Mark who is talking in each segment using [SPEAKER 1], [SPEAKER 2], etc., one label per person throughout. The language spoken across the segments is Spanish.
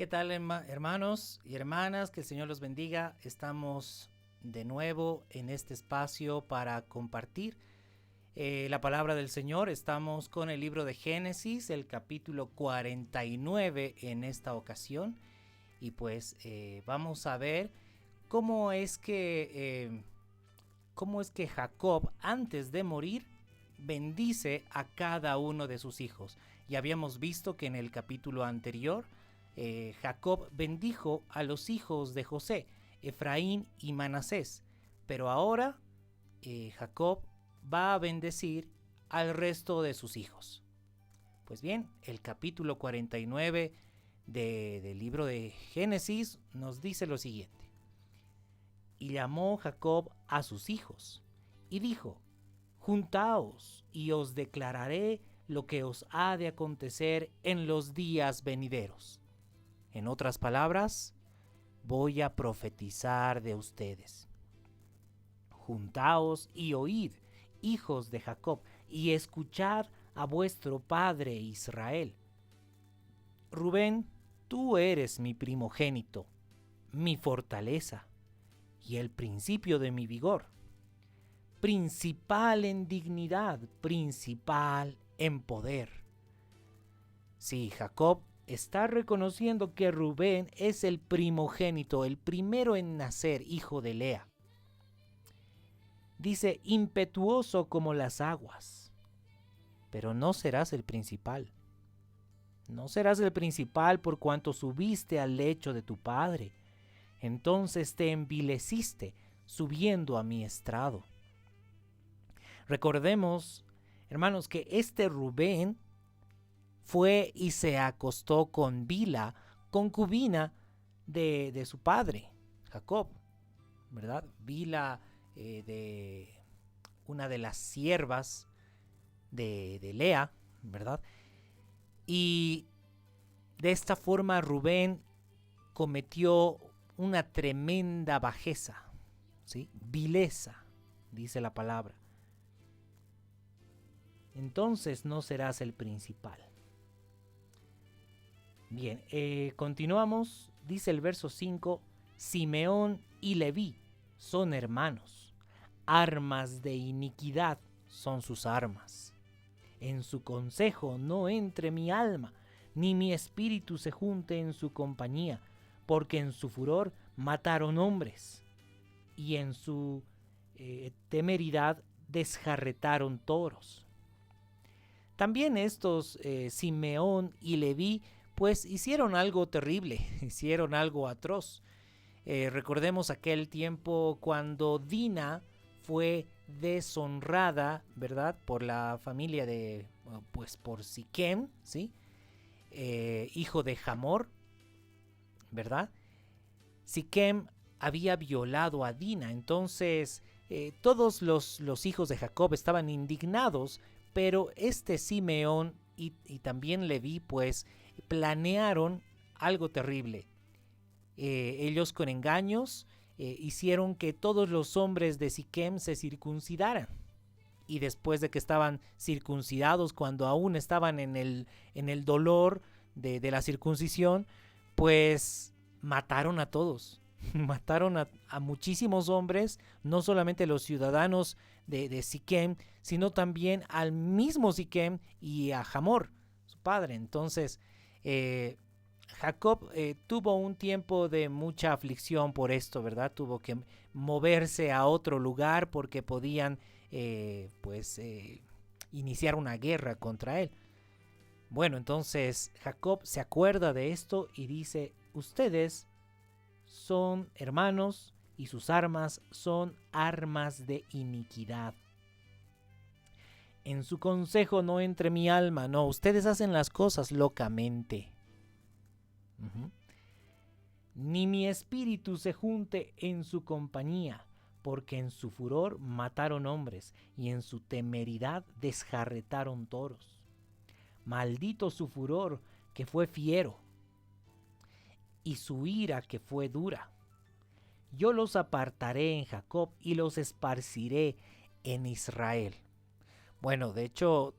[SPEAKER 1] ¿Qué tal, hermanos y hermanas? Que el Señor los bendiga. Estamos de nuevo en este espacio para compartir la palabra del Señor. Estamos con el libro de Génesis, el capítulo 49 en esta ocasión. Y pues vamos a ver cómo es que Jacob, antes de morir, bendice a cada uno de sus hijos. Ya habíamos visto que en el capítulo anterior Jacob bendijo a los hijos de José, Efraín y Manasés, pero ahora Jacob va a bendecir al resto de sus hijos. Pues bien, el capítulo 49 del libro de Génesis nos dice lo siguiente. Y llamó Jacob a sus hijos, y dijo: Juntaos, y os declararé lo que os ha de acontecer en los días venideros. En otras palabras, voy a profetizar de ustedes. Juntaos y oíd, hijos de Jacob, y escuchad a vuestro padre Israel. Rubén, tú eres mi primogénito, mi fortaleza y el principio de mi vigor. Principal en dignidad, principal en poder. Sí, Jacob está reconociendo que Rubén es el primogénito, el primero en nacer, hijo de Lea. Dice, impetuoso como las aguas, pero no serás el principal. No serás el principal por cuanto subiste al lecho de tu padre. Entonces te envileciste subiendo a mi estrado. Recordemos, hermanos, que este Rubén fue y se acostó con Bila, concubina de su padre, Jacob, ¿verdad? Bila, de una de las siervas de Lea, ¿verdad? Y de esta forma Rubén cometió una tremenda bajeza, ¿sí? Vileza, dice la palabra. Entonces no serás el principal. Bien, continuamos. Dice el verso 5, Simeón y Leví son hermanos. Armas de iniquidad son sus armas. En su consejo no entre mi alma, ni mi espíritu se junte en su compañía, porque en su furor mataron hombres, y en su temeridad desjarretaron toros. También estos Simeón y Leví pues hicieron algo terrible, hicieron algo atroz. Recordemos aquel tiempo cuando Dina fue deshonrada, ¿verdad? Por la familia de, pues por Siquem, ¿sí? Hijo de Hamor, ¿verdad? Siquem había violado a Dina, entonces todos los hijos de Jacob estaban indignados, pero este Simeón y también Leví pues planearon algo terrible. Ellos con engaños hicieron que todos los hombres de Siquem se circuncidaran. Y después de que estaban circuncidados, cuando aún estaban en el dolor de la circuncisión, pues mataron a todos. Mataron a muchísimos hombres, no solamente los ciudadanos de Siquem, sino también al mismo Siquem y a Hamor, su padre. Entonces, Jacob tuvo un tiempo de mucha aflicción por esto, ¿verdad? Tuvo que moverse a otro lugar porque podían, iniciar una guerra contra él. Bueno, entonces Jacob se acuerda de esto y dice, ustedes son hermanos y sus armas son armas de iniquidad. En su consejo no entre mi alma, no, ustedes hacen las cosas locamente. Ni mi espíritu se junte en su compañía, porque en su furor mataron hombres y en su temeridad desjarretaron toros. Maldito su furor, que fue fiero, y su ira, que fue dura. Yo los apartaré en Jacob y los esparciré en Israel. Bueno, de hecho,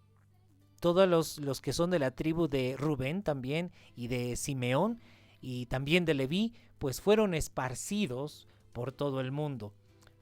[SPEAKER 1] todos los que son de la tribu de Rubén también y de Simeón, y también de Leví, pues fueron esparcidos por todo el mundo,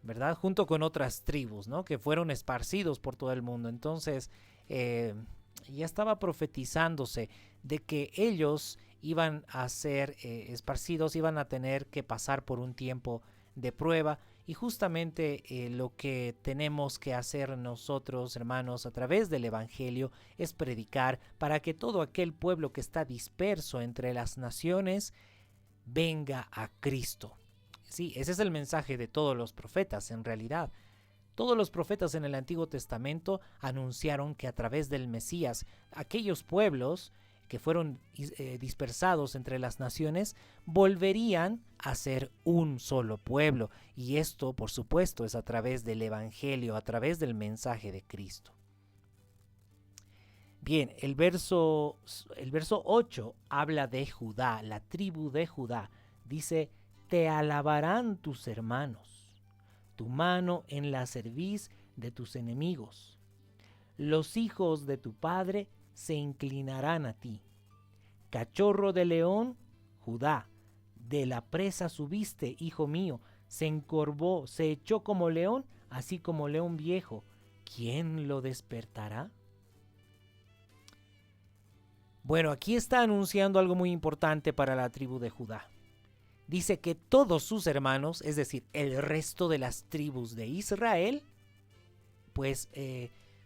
[SPEAKER 1] ¿verdad? Junto con otras tribus, ¿no? Que fueron esparcidos por todo el mundo. Entonces, ya estaba profetizándose de que ellos iban a ser esparcidos, iban a tener que pasar por un tiempo de prueba. Y justamente lo que tenemos que hacer nosotros, hermanos, a través del Evangelio es predicar para que todo aquel pueblo que está disperso entre las naciones venga a Cristo. Sí, ese es el mensaje de todos los profetas en realidad. Todos los profetas en el Antiguo Testamento anunciaron que a través del Mesías, aquellos pueblos que fueron dispersados entre las naciones volverían a ser un solo pueblo. Y esto, por supuesto, es a través del Evangelio, a través del mensaje de Cristo. Bien, el verso 8 habla de Judá, la tribu de Judá. Dice, te alabarán tus hermanos, tu mano en la cerviz de tus enemigos. Los hijos de tu padre se inclinarán a ti. Cachorro de león, Judá, de la presa subiste, hijo mío, se encorvó, se echó como león, así como león viejo. ¿Quién lo despertará? Bueno, aquí está anunciando algo muy importante para la tribu de Judá. Dice que todos sus hermanos, es decir, el resto de las tribus de Israel, pues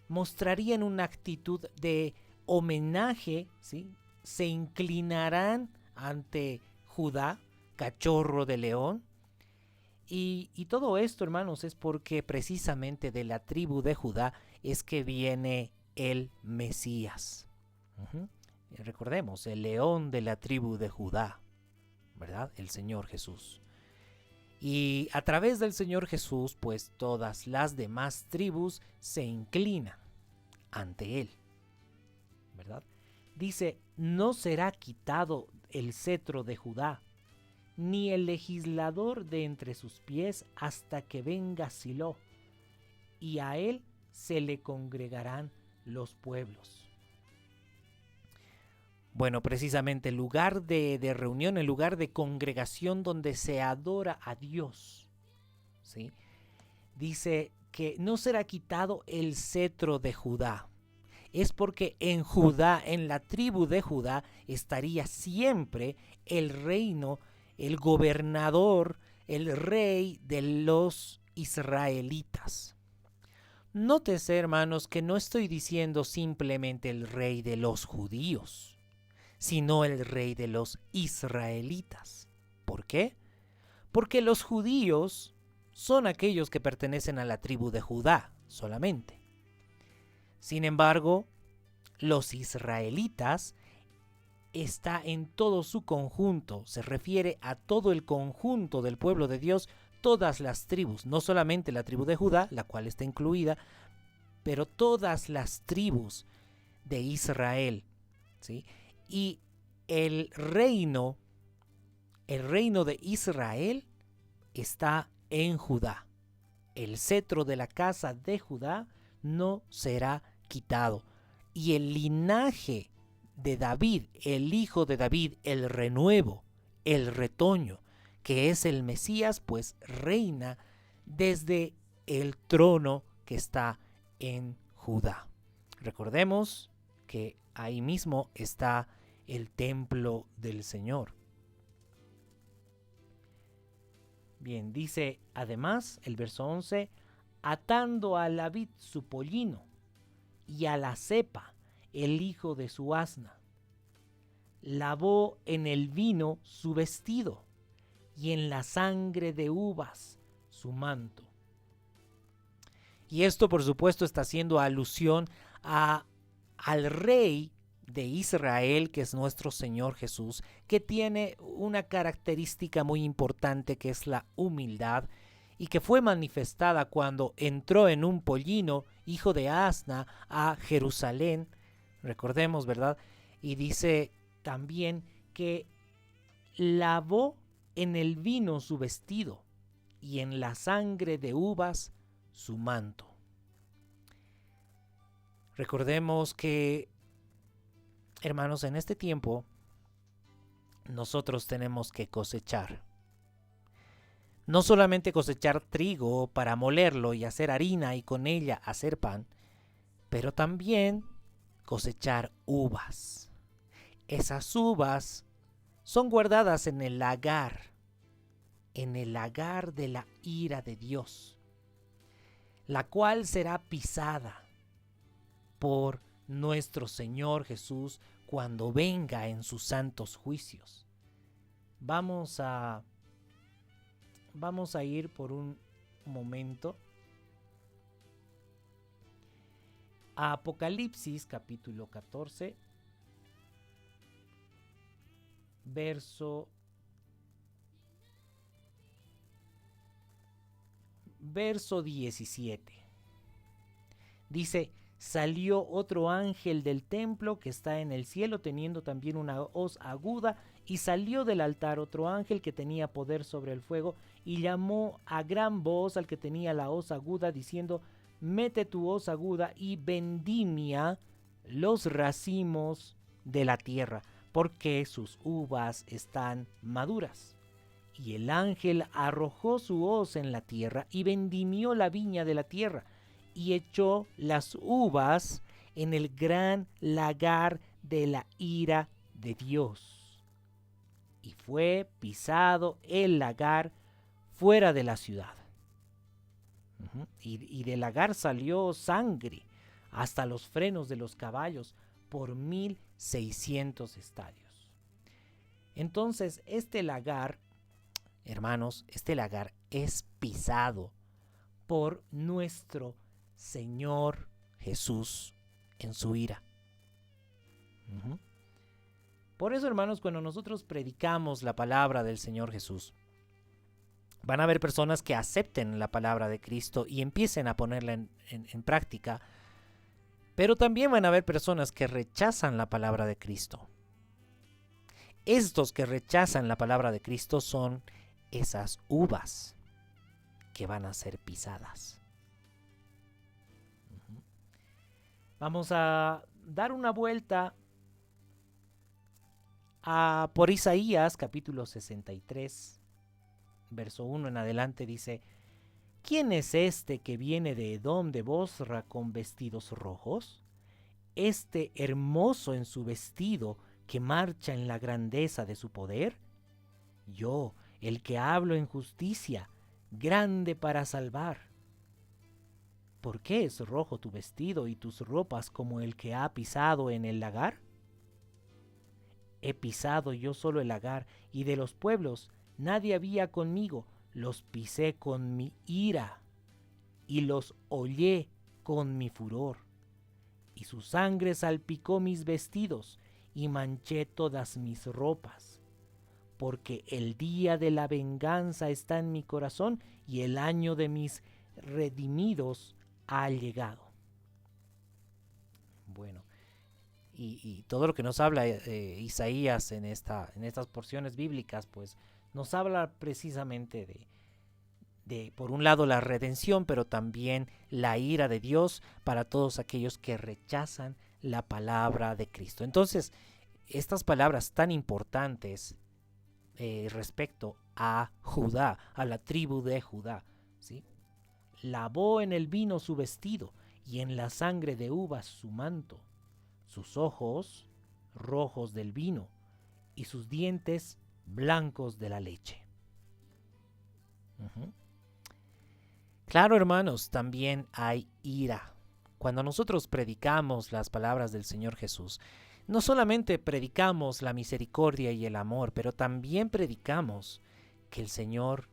[SPEAKER 1] mostrarían una actitud de homenaje, ¿sí? Se inclinarán ante Judá, cachorro de león. Y todo esto, hermanos, es porque precisamente de la tribu de Judá es que viene el Mesías. Recordemos, el león de la tribu de Judá, ¿verdad? El Señor Jesús. Y a través del Señor Jesús, pues todas las demás tribus se inclinan ante Él, ¿verdad? Dice, no será quitado el cetro de Judá, ni el legislador de entre sus pies hasta que venga Silo, y a él se le congregarán los pueblos. Bueno, precisamente el lugar de reunión, el lugar de congregación donde se adora a Dios, ¿sí? Dice que no será quitado el cetro de Judá. Es porque en Judá, en la tribu de Judá, estaría siempre el reino, el gobernador, el rey de los israelitas. Nótese, hermanos, que no estoy diciendo simplemente el rey de los judíos, sino el rey de los israelitas. ¿Por qué? Porque los judíos son aquellos que pertenecen a la tribu de Judá solamente. Sin embargo, los israelitas está en todo su conjunto, se refiere a todo el conjunto del pueblo de Dios, todas las tribus, no solamente la tribu de Judá, la cual está incluida, pero todas las tribus de Israel, ¿sí? Y el reino de Israel está en Judá. El cetro de la casa de Judá no será quitado. Y el linaje de David, el hijo de David, el renuevo, el retoño, que es el Mesías, pues reina desde el trono que está en Judá. Recordemos que ahí mismo está el templo del Señor. Bien, dice además el verso 11, atando a la vid su pollino y a la cepa el hijo de su asna. Lavó en el vino su vestido y en la sangre de uvas su manto. Y esto, por supuesto, está haciendo alusión al rey de Israel, que es nuestro Señor Jesús, que tiene una característica muy importante, que es la humildad, y que fue manifestada cuando entró en un pollino, hijo de asna, a Jerusalén. Recordemos, ¿verdad? Y dice también que lavó en el vino su vestido y en la sangre de uvas su manto. Recordemos que, hermanos, en este tiempo nosotros tenemos que cosechar. No solamente cosechar trigo para molerlo y hacer harina y con ella hacer pan, pero también cosechar uvas. Esas uvas son guardadas en el lagar de la ira de Dios, la cual será pisada por nuestro Señor Jesús cuando venga en sus santos juicios. Vamos a ir por un momento a Apocalipsis capítulo 14, verso 17. Dice: salió otro ángel del templo que está en el cielo, teniendo también una hoz aguda, y salió del altar otro ángel que tenía poder sobre el fuego, y llamó a gran voz al que tenía la hoz aguda, diciendo: mete tu hoz aguda y vendimia los racimos de la tierra, porque sus uvas están maduras. Y el ángel arrojó su hoz en la tierra y vendimió la viña de la tierra, y echó las uvas en el gran lagar de la ira de Dios. Y fue pisado el lagar fuera de la ciudad. Y del lagar salió sangre hasta los frenos de los caballos por 1600 estadios. Entonces este lagar, hermanos, este lagar es pisado por nuestro Señor Jesús en su ira. Por eso, hermanos, cuando nosotros predicamos la palabra del Señor Jesús, van a haber personas que acepten la palabra de Cristo y empiecen a ponerla en práctica, pero también van a haber personas que rechazan la palabra de Cristo. Estos que rechazan la palabra de Cristo son esas uvas que van a ser pisadas. Vamos a dar una vuelta por Isaías capítulo 63, verso 1 en adelante. Dice: ¿quién es este que viene de Edom, de Bosra, con vestidos rojos? Este hermoso en su vestido, que marcha en la grandeza de su poder. Yo, el que hablo en justicia, grande para salvar. ¿Por qué es rojo tu vestido y tus ropas como el que ha pisado en el lagar? He pisado yo solo el lagar, y de los pueblos nadie había conmigo. Los pisé con mi ira y los hollé con mi furor. Y su sangre salpicó mis vestidos y manché todas mis ropas. Porque el día de la venganza está en mi corazón, y el año de mis redimidos ha llegado. Bueno, y todo lo que nos habla Isaías en estas porciones bíblicas, pues nos habla precisamente de por un lado la redención, pero también la ira de Dios para todos aquellos que rechazan la palabra de Cristo. Entonces, estas palabras tan importantes respecto a Judá, a la tribu de Judá, ¿sí? Lavó en el vino su vestido y en la sangre de uvas su manto, sus ojos rojos del vino y sus dientes blancos de la leche. Claro, hermanos, también hay ira. Cuando nosotros predicamos las palabras del Señor Jesús, no solamente predicamos la misericordia y el amor, pero también predicamos que el Señor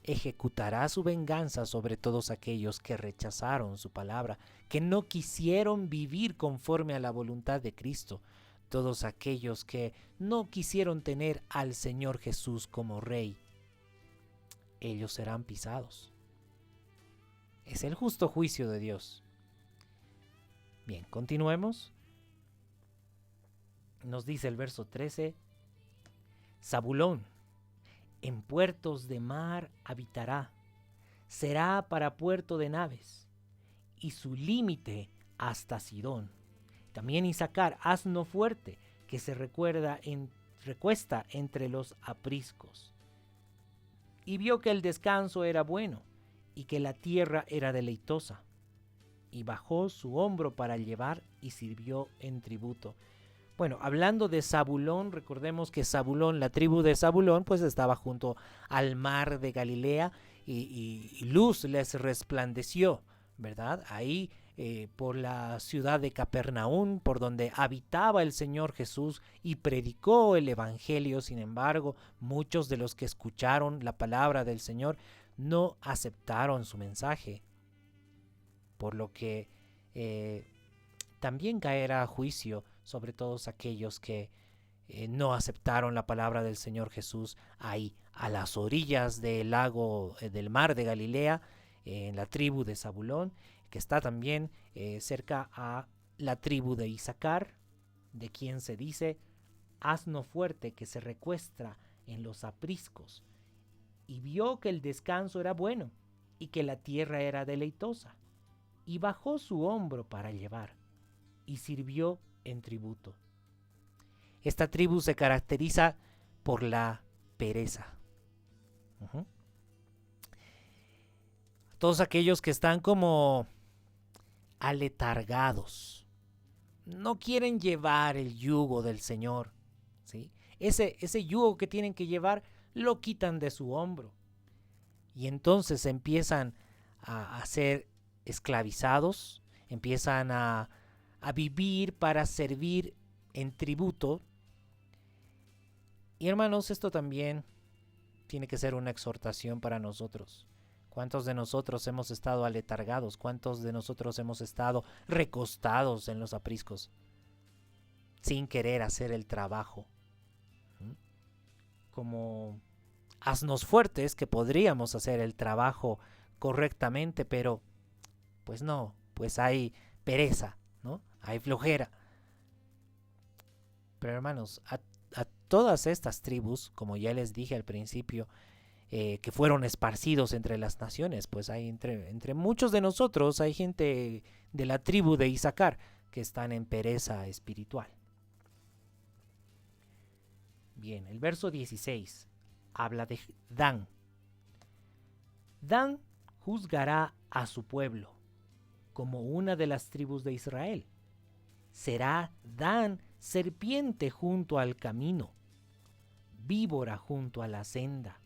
[SPEAKER 1] ejecutará su venganza sobre todos aquellos que rechazaron su palabra, que no quisieron vivir conforme a la voluntad de Cristo, todos aquellos que no quisieron tener al Señor Jesús como Rey. Ellos serán pisados. Es el justo juicio de Dios. Bien, continuemos. Nos dice el verso 13: Zabulón, en puertos de mar habitará, será para puerto de naves, y su límite hasta Sidón. También Issacar, asno fuerte, que se recuerda en recuesta entre los apriscos. Y vio que el descanso era bueno y que la tierra era deleitosa. Y bajó su hombro para llevar y sirvió en tributo. Bueno, hablando de Zabulón, recordemos que Zabulón, la tribu de Zabulón, pues estaba junto al mar de Galilea y luz les resplandeció, ¿verdad? Ahí por la ciudad de Capernaum, por donde habitaba el Señor Jesús y predicó el Evangelio. Sin embargo, muchos de los que escucharon la palabra del Señor no aceptaron su mensaje, por lo que también caerá juicio sobre todos aquellos que no aceptaron la palabra del Señor Jesús ahí, a las orillas del lago, del mar de Galilea, en la tribu de Zabulón, que está también cerca a la tribu de Isaacar, de quien se dice asno fuerte que se recuestra en los apriscos, y vio que el descanso era bueno y que la tierra era deleitosa, y bajó su hombro para llevar, y sirvió en tributo. Esta tribu se caracteriza por la pereza. Todos aquellos que están como aletargados, no quieren llevar el yugo del Señor, ¿sí? Ese yugo que tienen que llevar lo quitan de su hombro, y entonces empiezan a ser esclavizados, empiezan a vivir para servir en tributo. Y hermanos, esto también tiene que ser una exhortación para nosotros. ¿Cuántos de nosotros hemos estado aletargados? ¿Cuántos de nosotros hemos estado recostados en los apriscos sin querer hacer el trabajo? Como asnos fuertes que podríamos hacer el trabajo correctamente, pero pues no, pues hay pereza, ¿no? Hay flojera. Pero hermanos, a todas estas tribus, como ya les dije al principio, que fueron esparcidos entre las naciones, pues hay entre muchos de nosotros hay gente de la tribu de Isaacar que están en pereza espiritual. Bien, el verso 16 habla de Dan. Dan juzgará a su pueblo como una de las tribus de Israel. Será Dan serpiente junto al camino, víbora junto a la senda,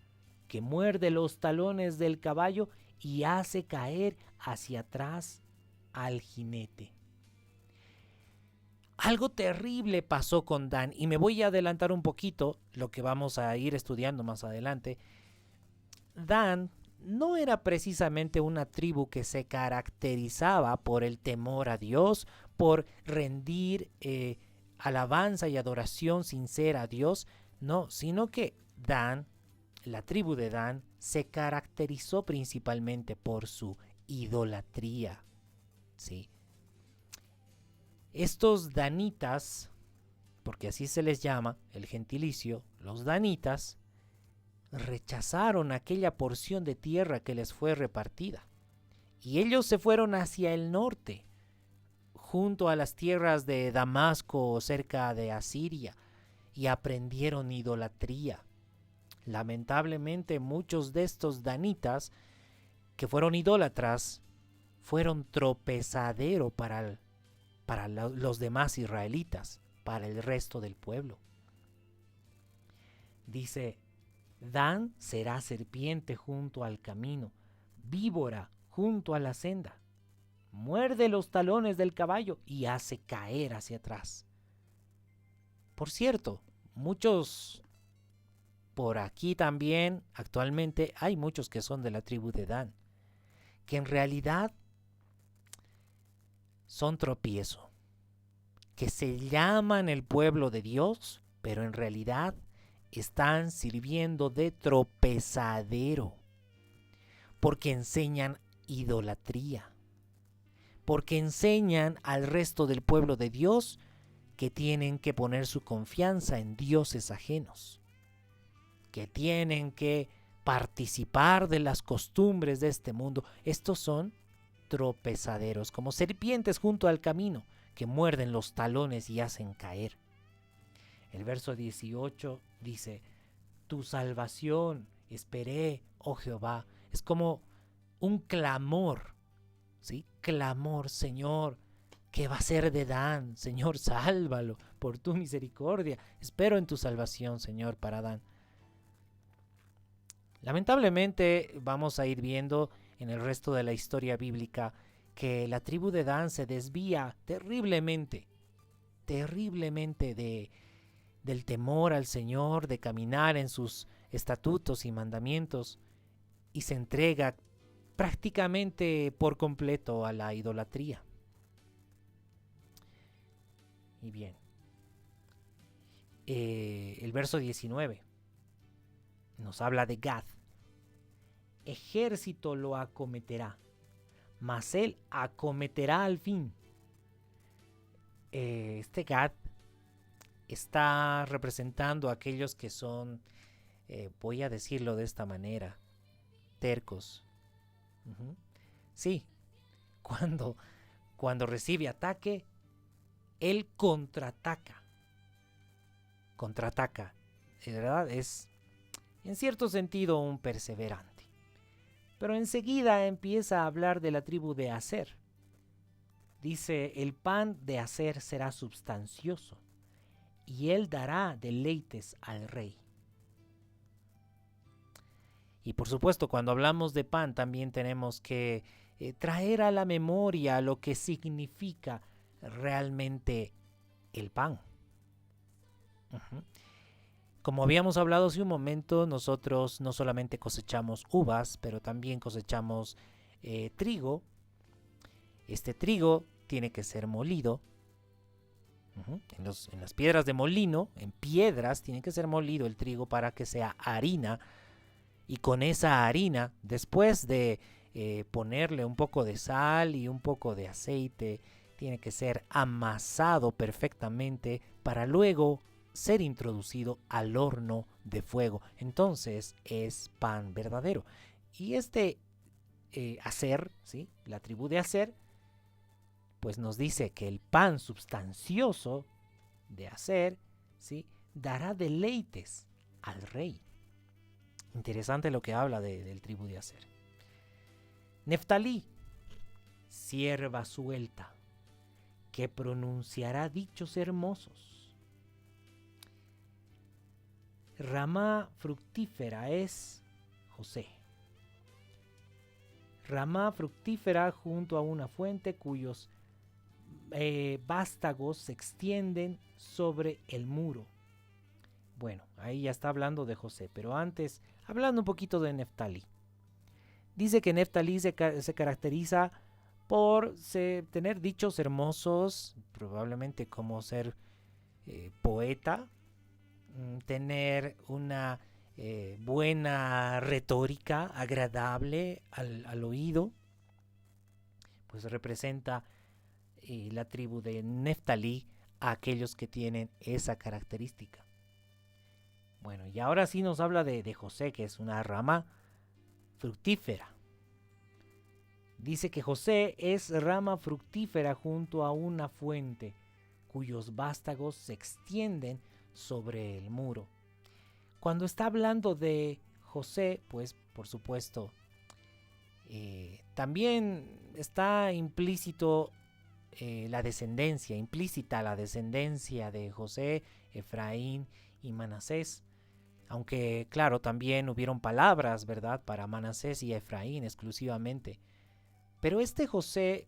[SPEAKER 1] que muerde los talones del caballo y hace caer hacia atrás al jinete. Algo terrible pasó con Dan, y me voy a adelantar un poquito lo que vamos a ir estudiando más adelante. Dan no era precisamente una tribu que se caracterizaba por el temor a Dios, por rendir alabanza y adoración sincera a Dios, no, sino que Dan, la tribu de Dan, se caracterizó principalmente por su idolatría. ¿Sí? Estos danitas, porque así se les llama, el gentilicio, los danitas, rechazaron aquella porción de tierra que les fue repartida, y ellos se fueron hacia el norte, junto a las tierras de Damasco, cerca de Asiria, y aprendieron idolatría. Lamentablemente, muchos de estos danitas que fueron idólatras fueron tropezadero para los demás israelitas, para el resto del pueblo. Dice: Dan será serpiente junto al camino, víbora junto a la senda, muerde los talones del caballo y hace caer hacia atrás. Por cierto, muchos por aquí también actualmente hay muchos que son de la tribu de Dan, que en realidad son tropiezo, que se llaman el pueblo de Dios, pero en realidad están sirviendo de tropezadero, porque enseñan idolatría, porque enseñan al resto del pueblo de Dios que tienen que poner su confianza en dioses ajenos, que tienen que participar de las costumbres de este mundo. Estos son tropezaderos, como serpientes junto al camino, que muerden los talones y hacen caer. El verso 18 dice, tu salvación esperé, oh Jehová. Es como un clamor, ¿sí? Clamor, Señor, ¿qué va a ser de Dan? Señor, sálvalo por tu misericordia. Espero en tu salvación, Señor, para Dan. Lamentablemente vamos a ir viendo en el resto de la historia bíblica que la tribu de Dan se desvía terriblemente del temor al Señor, de caminar en sus estatutos y mandamientos, y se entrega prácticamente por completo a la idolatría. Y bien, el verso 19 nos habla de Gad. Ejército lo acometerá, mas él acometerá al fin. Este Gad está representando a aquellos que son, voy a decirlo de esta manera, tercos. Sí, cuando recibe ataque, él contraataca. ¿Verdad? Es en cierto sentido un perseverante. Pero enseguida empieza a hablar de la tribu de Aser. Dice, el pan de Aser será substancioso, y él dará deleites al rey. Y por supuesto, cuando hablamos de pan, también tenemos que traer a la memoria lo que significa realmente el pan. Como habíamos hablado hace un momento, nosotros no solamente cosechamos uvas, pero también cosechamos trigo. Este trigo tiene que ser molido. En las piedras de molino, en piedras, tiene que ser molido el trigo para que sea harina. Y con esa harina, después de ponerle un poco de sal y un poco de aceite, tiene que ser amasado perfectamente para luego ser introducido al horno de fuego. Entonces es pan verdadero. Y este Aser, ¿sí? La tribu de Aser, pues nos dice que el pan substancioso de Aser, ¿sí? Dará deleites al rey. Interesante lo que habla del tribu de Aser. Neftalí, sierva suelta, que pronunciará dichos hermosos. Ramá fructífera es José. Ramá fructífera junto a una fuente cuyos vástagos se extienden sobre el muro. Bueno, ahí ya está hablando de José, pero antes, hablando un poquito de Neftalí. Dice que Neftalí se caracteriza por tener dichos hermosos, probablemente como ser poeta, tener una buena retórica, agradable al oído, pues representa la tribu de Neftalí a aquellos que tienen esa característica. Bueno, y ahora sí nos habla de José, que es una rama fructífera. Dice que José es rama fructífera junto a una fuente, cuyos vástagos se extienden sobre el muro. Cuando está hablando de José, pues por supuesto, también está implícita la descendencia de José, Efraín y Manasés. Aunque, claro, también hubieron palabras, ¿verdad?, para Manasés y Efraín exclusivamente. Pero este José,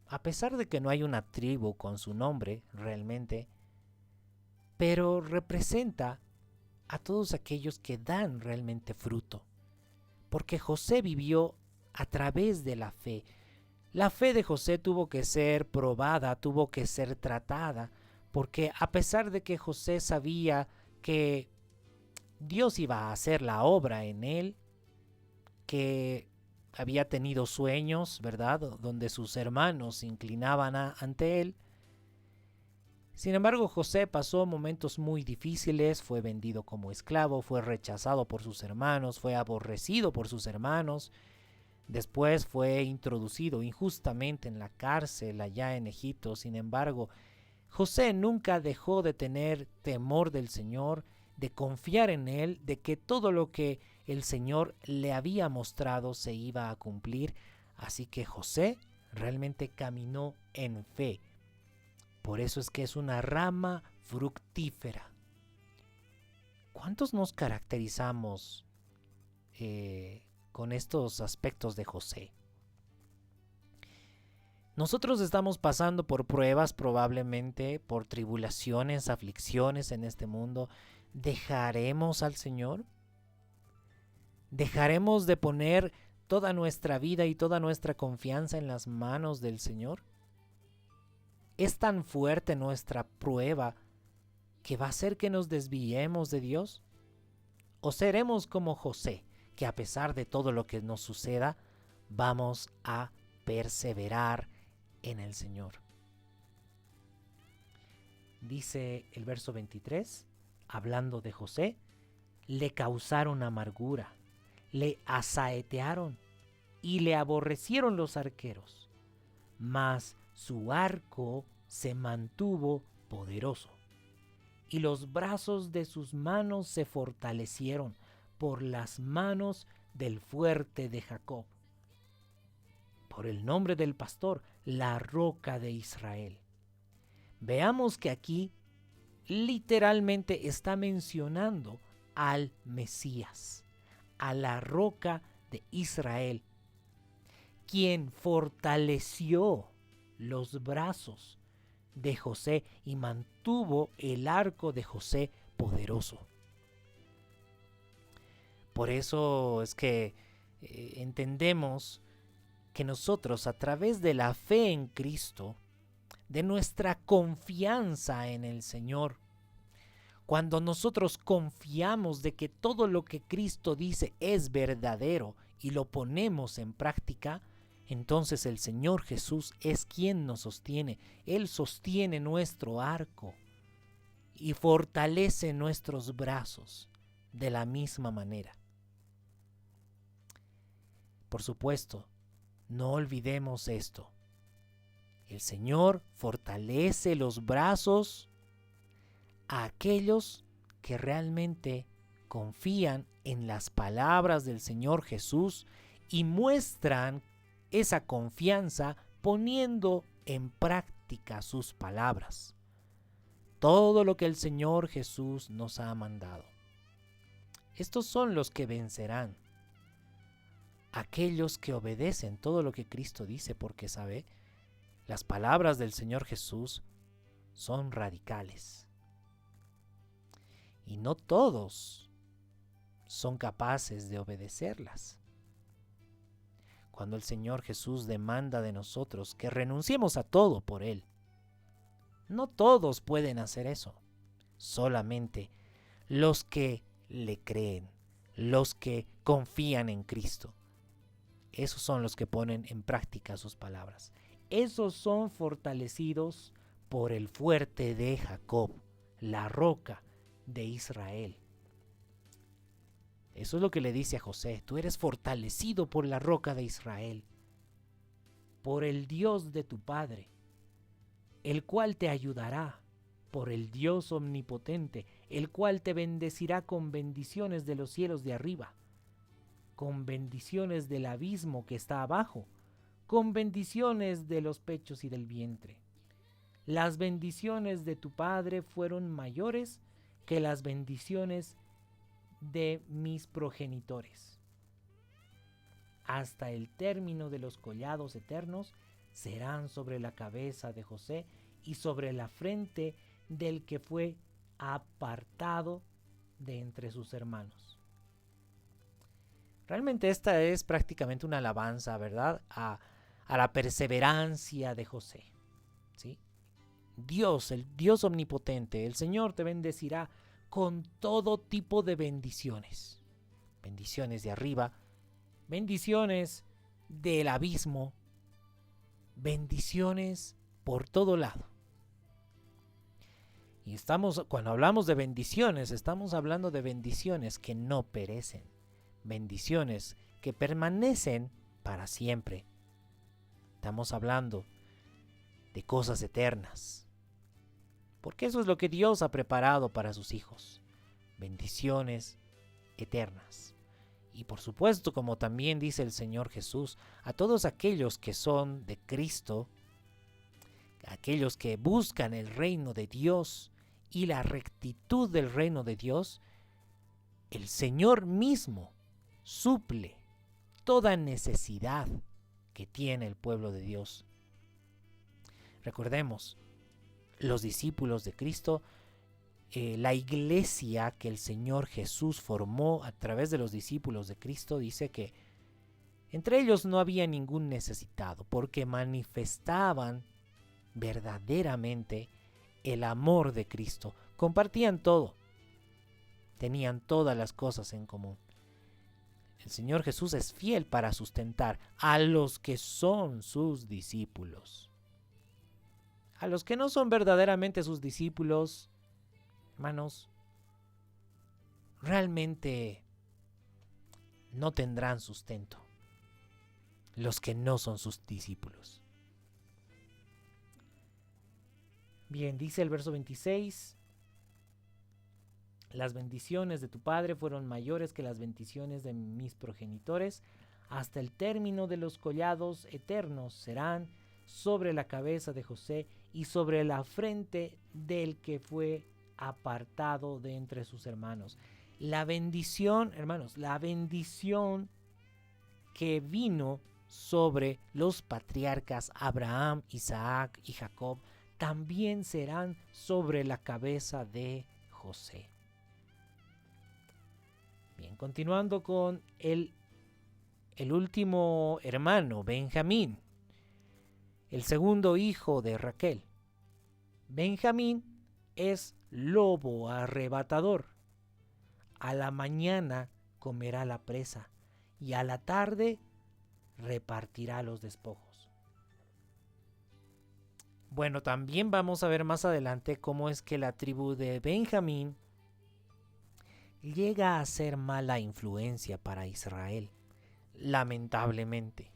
[SPEAKER 1] a pesar de que no hay una tribu con su nombre realmente, pero representa a todos aquellos que dan realmente fruto. Porque José vivió a través de la fe. La fe de José tuvo que ser probada, tuvo que ser tratada, porque a pesar de que José sabía que Dios iba a hacer la obra en él, que había tenido sueños, ¿verdad?, donde sus hermanos se inclinaban ante él. Sin embargo, José pasó momentos muy difíciles, fue vendido como esclavo, fue rechazado por sus hermanos, fue aborrecido por sus hermanos. Después fue introducido injustamente en la cárcel allá en Egipto. Sin embargo, José nunca dejó de tener temor del Señor, de confiar en Él, de que todo lo que el Señor le había mostrado se iba a cumplir. Así que José realmente caminó en fe. Por eso es que es una rama fructífera. ¿Cuántos nos caracterizamos con estos aspectos de José? Nosotros estamos pasando por pruebas, probablemente por tribulaciones, aflicciones en este mundo. ¿Dejaremos al Señor? ¿Dejaremos de poner toda nuestra vida y toda nuestra confianza en las manos del Señor? ¿Es tan fuerte nuestra prueba que va a hacer que nos desviemos de Dios? ¿O seremos como José, que a pesar de todo lo que nos suceda, vamos a perseverar en el Señor? Dice el verso 23, hablando de José, le causaron amargura, le asaetearon y le aborrecieron los arqueros, mas su arco se mantuvo poderoso y los brazos de sus manos se fortalecieron por las manos del fuerte de Jacob, por el nombre del pastor, la roca de Israel. Veamos que aquí literalmente está mencionando al Mesías, a la roca de Israel, quien fortaleció los brazos de José y mantuvo el arco de José poderoso. Por eso es que entendemos que nosotros, a través de la fe en Cristo, de nuestra confianza en el Señor, cuando nosotros confiamos de que todo lo que Cristo dice es verdadero y lo ponemos en práctica, entonces el Señor Jesús es quien nos sostiene. Él sostiene nuestro arco y fortalece nuestros brazos de la misma manera. Por supuesto, no olvidemos esto. El Señor fortalece los brazos a aquellos que realmente confían en las palabras del Señor Jesús y muestran esa confianza poniendo en práctica sus palabras. Todo lo que el Señor Jesús nos ha mandado. Estos son los que vencerán. Aquellos que obedecen todo lo que Cristo dice, porque sabe, las palabras del Señor Jesús son radicales. Y no todos son capaces de obedecerlas. Cuando el Señor Jesús demanda de nosotros que renunciemos a todo por Él, no todos pueden hacer eso. Solamente los que le creen, los que confían en Cristo. Esos son los que ponen en práctica sus palabras. Esos son fortalecidos por el fuerte de Jacob, la roca de Israel. Eso es lo que le dice a José: tú eres fortalecido por la roca de Israel, por el Dios de tu padre, el cual te ayudará, por el Dios omnipotente, el cual te bendecirá con bendiciones de los cielos de arriba, con bendiciones del abismo que está abajo, con bendiciones de los pechos y del vientre. Las bendiciones de tu padre fueron mayores que las bendiciones de mis progenitores. Hasta el término de los collados eternos serán sobre la cabeza de José y sobre la frente del que fue apartado de entre sus hermanos. Realmente esta es prácticamente una alabanza, ¿verdad?, a la perseverancia de José, ¿sí? Dios, el Dios omnipotente, el Señor te bendecirá con todo tipo de bendiciones. Bendiciones de arriba, bendiciones del abismo, bendiciones por todo lado. Y cuando hablamos de bendiciones, estamos hablando de bendiciones que no perecen, bendiciones que permanecen para siempre. Estamos hablando de cosas eternas. porque eso es lo que Dios ha preparado para sus hijos, bendiciones eternas. Y por supuesto, como también dice el Señor Jesús, a todos aquellos que son de Cristo, aquellos que buscan el reino de Dios y la rectitud del reino de Dios, el Señor mismo suple toda necesidad que tiene el pueblo de Dios. Recordemos, los discípulos de Cristo, la iglesia que el Señor Jesús formó a través de los discípulos de Cristo, dice que entre ellos no había ningún necesitado, porque manifestaban verdaderamente el amor de Cristo. Compartían todo, tenían todas las cosas en común. El Señor Jesús es fiel para sustentar a los que son sus discípulos. A los que no son verdaderamente sus discípulos, hermanos, realmente no tendrán sustento. Los que no son sus discípulos. Bien, dice el verso 26. Las bendiciones de tu padre fueron mayores que las bendiciones de mis progenitores. Hasta el término de los collados eternos serán sobre la cabeza de José y sobre la frente del que fue apartado de entre sus hermanos. La bendición, hermanos, la bendición que vino sobre los patriarcas Abraham, Isaac y Jacob, también serán sobre la cabeza de José. Bien, continuando con el último hermano, Benjamín, el segundo hijo de Raquel. Benjamín es lobo arrebatador. A la mañana comerá la presa y a la tarde repartirá los despojos. Bueno, también vamos a ver más adelante cómo es que la tribu de Benjamín llega a ser mala influencia para Israel, lamentablemente.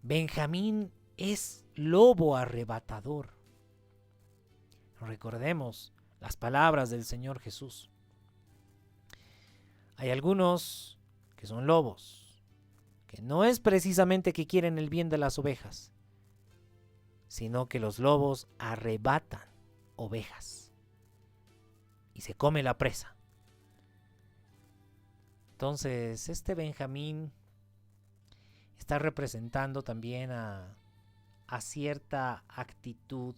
[SPEAKER 1] Benjamín es lobo arrebatador. Recordemos las palabras del Señor Jesús. Hay algunos que son lobos, que no es precisamente que quieren el bien de las ovejas, sino que los lobos arrebatan ovejas y se come la presa. Entonces, este Benjamín está representando también a cierta actitud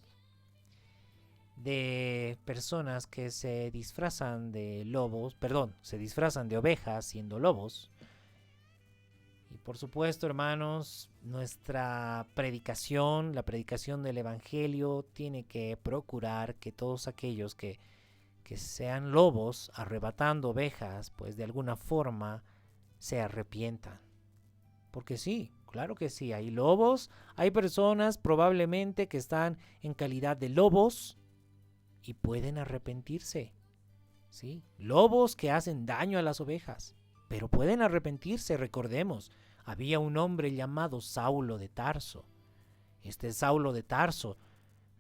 [SPEAKER 1] de personas que se disfrazan de lobos, se disfrazan de ovejas siendo lobos. Y por supuesto, hermanos, nuestra predicación, la predicación del Evangelio, tiene que procurar que todos aquellos que sean lobos arrebatando ovejas, pues de alguna forma se arrepientan. Porque sí, claro que sí, hay lobos, hay personas probablemente que están en calidad de lobos y pueden arrepentirse. ¿Sí? Lobos que hacen daño a las ovejas, pero pueden arrepentirse. Recordemos, había un hombre llamado Saulo de Tarso. Este Saulo de Tarso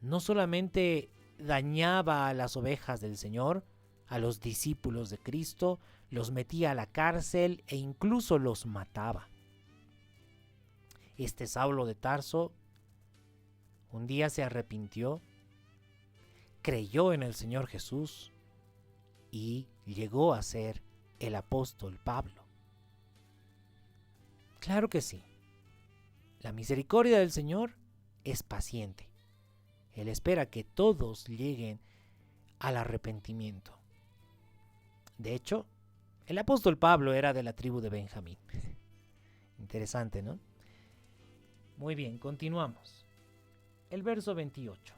[SPEAKER 1] no solamente dañaba a las ovejas del Señor, a los discípulos de Cristo, los metía a la cárcel e incluso los mataba. Este Saulo de Tarso un día se arrepintió, creyó en el Señor Jesús y llegó a ser el apóstol Pablo. Claro que sí. La misericordia del Señor es paciente. Él espera que todos lleguen al arrepentimiento. De hecho, el apóstol Pablo era de la tribu de Benjamín. Interesante, ¿no? Muy bien, continuamos. El verso 28.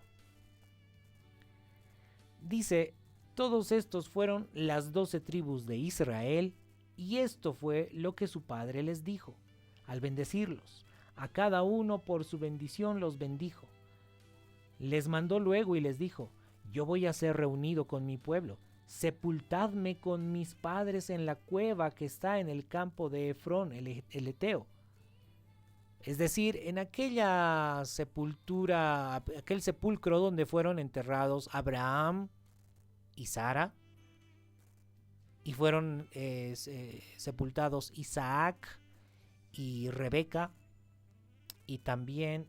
[SPEAKER 1] Dice, todos estos fueron las 12 tribus de Israel, y esto fue lo que su padre les dijo, al bendecirlos. A cada uno por su bendición los bendijo. Les mandó luego y les dijo, yo voy a ser reunido con mi pueblo. Sepultadme con mis padres en la cueva que está en el campo de Efrón, el Eteo. Es decir, en aquella sepultura, aquel sepulcro donde fueron enterrados Abraham y Sara, y fueron sepultados Isaac y Rebeca, y también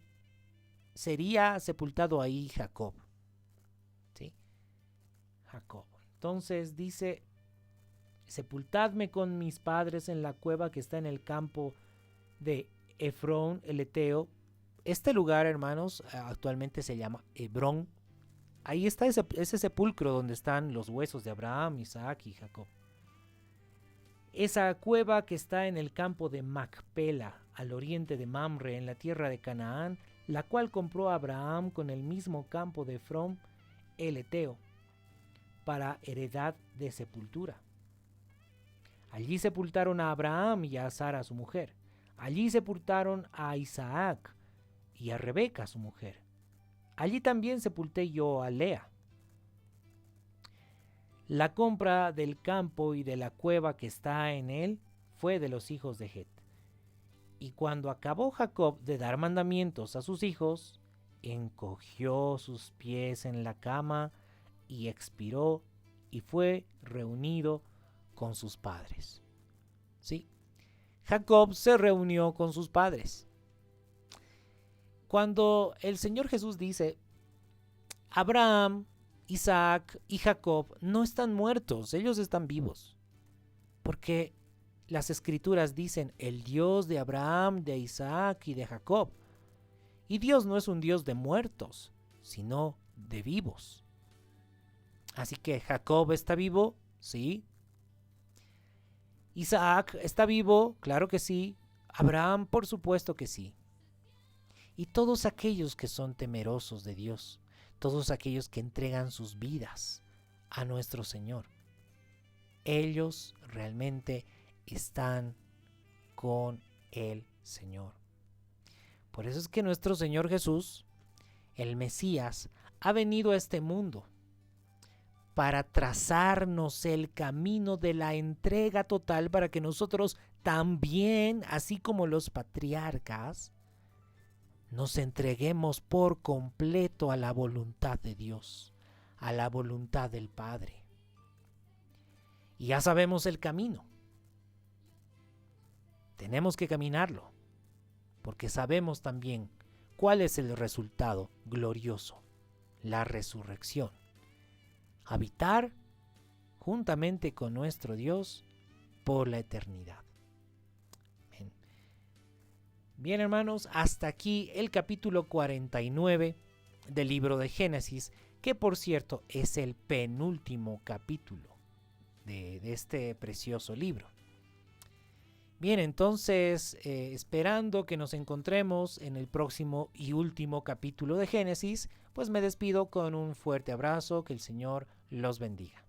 [SPEAKER 1] sería sepultado ahí Jacob. ¿Sí? Jacob. Entonces dice, sepultadme con mis padres en la cueva que está en el campo de Efrón el Eteo. Este lugar, hermanos, actualmente se llama Hebrón. Ahí está ese sepulcro donde están los huesos de Abraham, Isaac y Jacob. Esa cueva que está en el campo de Macpela, al oriente de Mamre, en la tierra de Canaán, la cual compró Abraham con el mismo campo de Efrón el Eteo, para heredad de sepultura. Allí sepultaron a Abraham y a Sara su mujer. Allí sepultaron a Isaac y a Rebeca su mujer. Allí también sepulté yo a Lea. La compra del campo y de la cueva que está en él fue de los hijos de Het. Y cuando acabó Jacob de dar mandamientos a sus hijos, encogió sus pies en la cama y expiró y fue reunido con sus padres. Sí, Jacob se reunió con sus padres. Cuando el Señor Jesús dice, Abraham, Isaac y Jacob no están muertos, ellos están vivos. Porque las escrituras dicen el Dios de Abraham, de Isaac y de Jacob. Y Dios no es un Dios de muertos, sino de vivos. Así que Jacob está vivo, sí. Isaac está vivo, claro que sí. Abraham, por supuesto que sí. Y todos aquellos que son temerosos de Dios, todos aquellos que entregan sus vidas a nuestro Señor, ellos realmente están con el Señor. Por eso es que nuestro Señor Jesús, el Mesías, ha venido a este mundo para trazarnos el camino de la entrega total para que nosotros también, así como los patriarcas, nos entreguemos por completo a la voluntad de Dios, a la voluntad del Padre. Y ya sabemos el camino. Tenemos que caminarlo, porque sabemos también cuál es el resultado glorioso, la resurrección. Habitar juntamente con nuestro Dios por la eternidad. Bien, hermanos, hasta aquí el capítulo 49 del libro de Génesis, que por cierto es el penúltimo capítulo de este precioso libro. Bien, entonces, esperando que nos encontremos en el próximo y último capítulo de Génesis, pues me despido con un fuerte abrazo, que el Señor los bendiga.